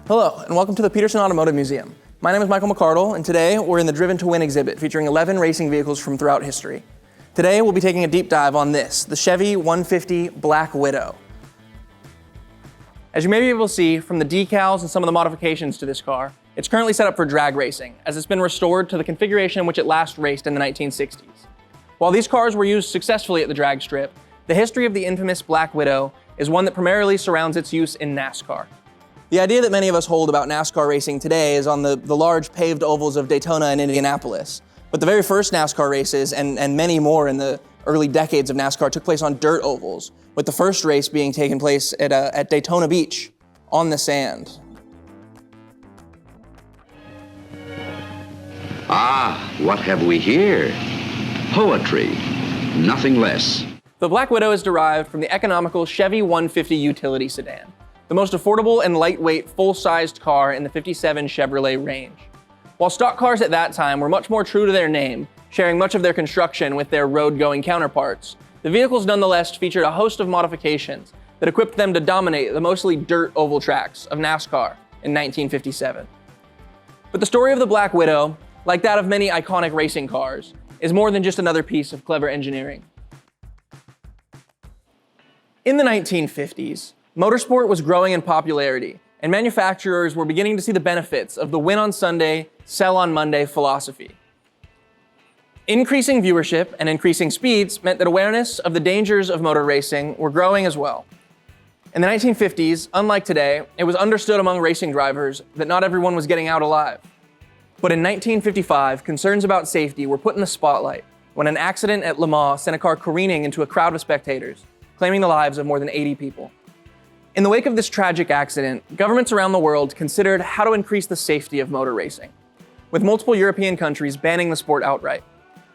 Hello, and welcome to the Peterson Automotive Museum. My name is Michael McCardle, and today we're in the Driven to Win exhibit featuring 11 racing vehicles from throughout history. Today we'll be taking a deep dive on this, the Chevy 150 Black Widow. As you may be able to see from the decals and some of the modifications to this car, it's currently set up for drag racing, as it's been restored to the configuration in which it last raced in the 1960s. While these cars were used successfully at the drag strip, the history of the infamous Black Widow is one that primarily surrounds its use in NASCAR. The idea that many of us hold about NASCAR racing today is on the large paved ovals of Daytona and Indianapolis. But the very first NASCAR races, and many more in the early decades of NASCAR, took place on dirt ovals, with the first race being taken place at Daytona Beach, on the sand. Ah, what have we here? Poetry, nothing less. The Black Widow is derived from the economical Chevy 150 Utility Sedan, the most affordable and lightweight full-sized car in the '57 Chevrolet range. While stock cars at that time were much more true to their name, sharing much of their construction with their road-going counterparts, the vehicles nonetheless featured a host of modifications that equipped them to dominate the mostly dirt oval tracks of NASCAR in 1957. But the story of the Black Widow, like that of many iconic racing cars, is more than just another piece of clever engineering. In the 1950s, motorsport was growing in popularity, and manufacturers were beginning to see the benefits of the win on Sunday, sell on Monday philosophy. Increasing viewership and increasing speeds meant that awareness of the dangers of motor racing were growing as well. In the 1950s, unlike today, it was understood among racing drivers that not everyone was getting out alive. But in 1955, concerns about safety were put in the spotlight when an accident at Le Mans sent a car careening into a crowd of spectators, claiming the lives of more than 80 people. In the wake of this tragic accident, governments around the world considered how to increase the safety of motor racing, with multiple European countries banning the sport outright.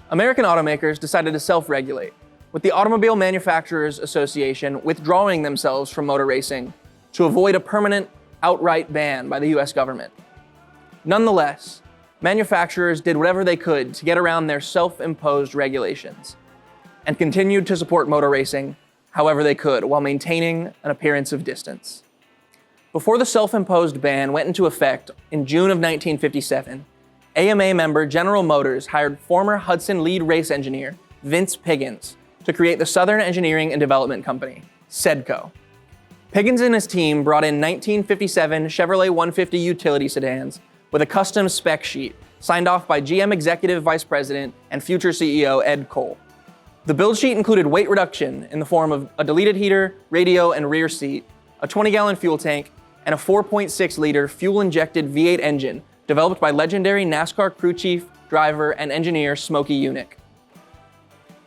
American automakers decided to self-regulate, with the Automobile Manufacturers Association withdrawing themselves from motor racing to avoid a permanent, outright ban by the US government. Nonetheless, manufacturers did whatever they could to get around their self-imposed regulations, and continued to support motor racing however they could, while maintaining an appearance of distance. Before the self-imposed ban went into effect in June of 1957, AMA member General Motors hired former Hudson lead race engineer Vince Piggins to create the Southern Engineering and Development Company, SEDCO. Piggins and his team brought in 1957 Chevrolet One-Fifty Utility Sedans with a custom spec sheet signed off by GM Executive Vice President and future CEO Ed Cole. The build sheet included weight reduction in the form of a deleted heater, radio, and rear seat, a 20-gallon fuel tank, and a 4.6-liter fuel-injected V8 engine developed by legendary NASCAR crew chief, driver, and engineer Smokey Yunick.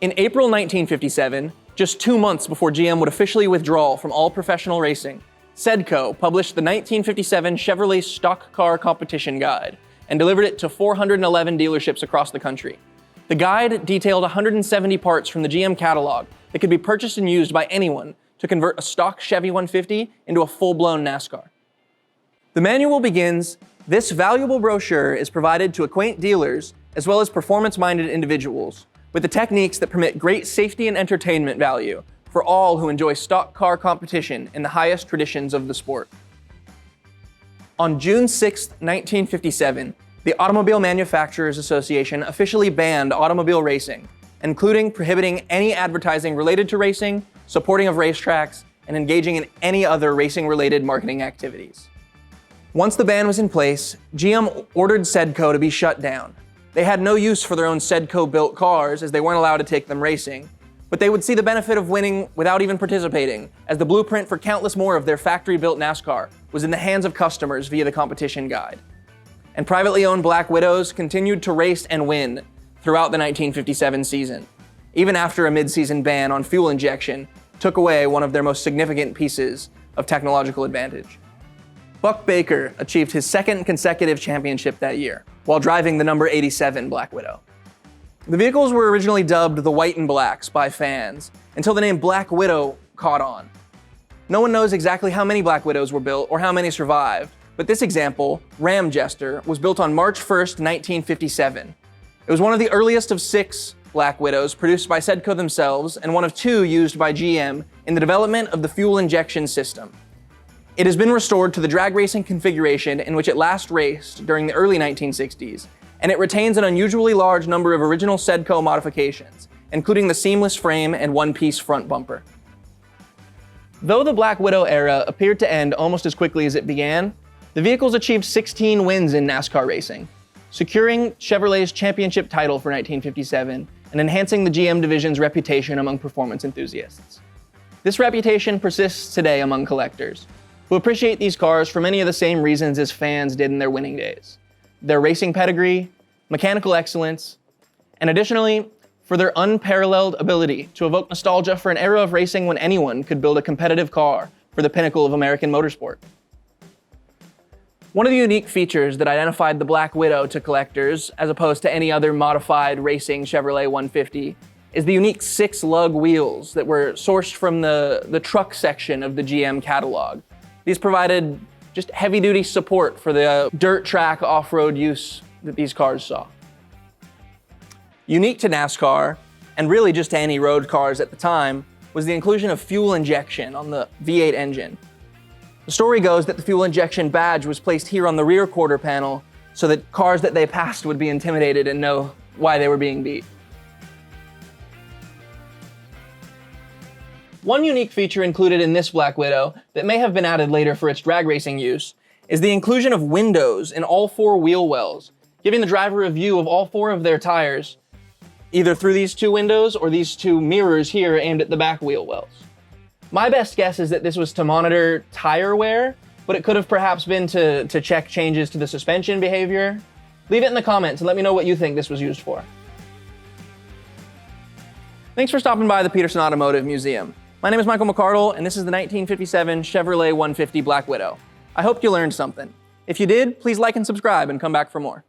In April 1957, just 2 months before GM would officially withdraw from all professional racing, SEDCO published the 1957 Chevrolet Stock Car Competition Guide and delivered it to 411 dealerships across the country. The guide detailed 170 parts from the GM catalog that could be purchased and used by anyone to convert a stock Chevy 150 into a full-blown NASCAR. The manual begins, "This valuable brochure is provided to acquaint dealers as well as performance-minded individuals with the techniques that permit great safety and entertainment value for all who enjoy stock car competition in the highest traditions of the sport." On June 6, 1957, the Automobile Manufacturers Association officially banned automobile racing, including prohibiting any advertising related to racing, supporting of racetracks, and engaging in any other racing-related marketing activities. Once the ban was in place, GM ordered SEDCO to be shut down. They had no use for their own SEDCO-built cars as they weren't allowed to take them racing, but they would see the benefit of winning without even participating, as the blueprint for countless more of their factory-built NASCAR was in the hands of customers via the competition guide. And privately owned Black Widows continued to race and win throughout the 1957 season, even after a mid-season ban on fuel injection took away one of their most significant pieces of technological advantage. Buck Baker achieved his second consecutive championship that year, while driving the number 87 Black Widow. The vehicles were originally dubbed the White and Blacks by fans, until the name Black Widow caught on. No one knows exactly how many Black Widows were built or how many survived, but this example, Ram Jester, was built on March 1st, 1957. It was one of the earliest of 6 Black Widows produced by SEDCO themselves and one of 2 used by GM in the development of the fuel injection system. It has been restored to the drag racing configuration in which it last raced during the early 1960s, and it retains an unusually large number of original SEDCO modifications, including the seamless frame and one-piece front bumper. Though the Black Widow era appeared to end almost as quickly as it began, the vehicles achieved 16 wins in NASCAR racing, securing Chevrolet's championship title for 1957 and enhancing the GM division's reputation among performance enthusiasts. This reputation persists today among collectors, who appreciate these cars for many of the same reasons as fans did in their winning days: their racing pedigree, mechanical excellence, and additionally, for their unparalleled ability to evoke nostalgia for an era of racing when anyone could build a competitive car for the pinnacle of American motorsport. One of the unique features that identified the Black Widow to collectors, as opposed to any other modified racing Chevrolet 150, is the unique 6-lug wheels that were sourced from the truck section of the GM catalog. These provided just heavy-duty support for the dirt track off-road use that these cars saw. Unique to NASCAR, and really just to any road cars at the time, was the inclusion of fuel injection on the V8 engine. The story goes that the fuel injection badge was placed here on the rear quarter panel so that cars that they passed would be intimidated and know why they were being beat. One unique feature included in this Black Widow that may have been added later for its drag racing use is the inclusion of windows in all 4 wheel wells, giving the driver a view of all 4 of their tires, either through these 2 windows or these 2 mirrors here aimed at the back wheel wells. My best guess is that this was to monitor tire wear, but it could have perhaps been to check changes to the suspension behavior. Leave it in the comments and let me know what you think this was used for. Thanks for stopping by the Peterson Automotive Museum. My name is Michael McCardle, and this is the 1957 Chevrolet 150 Black Widow. I hope you learned something. If you did, please like and subscribe and come back for more.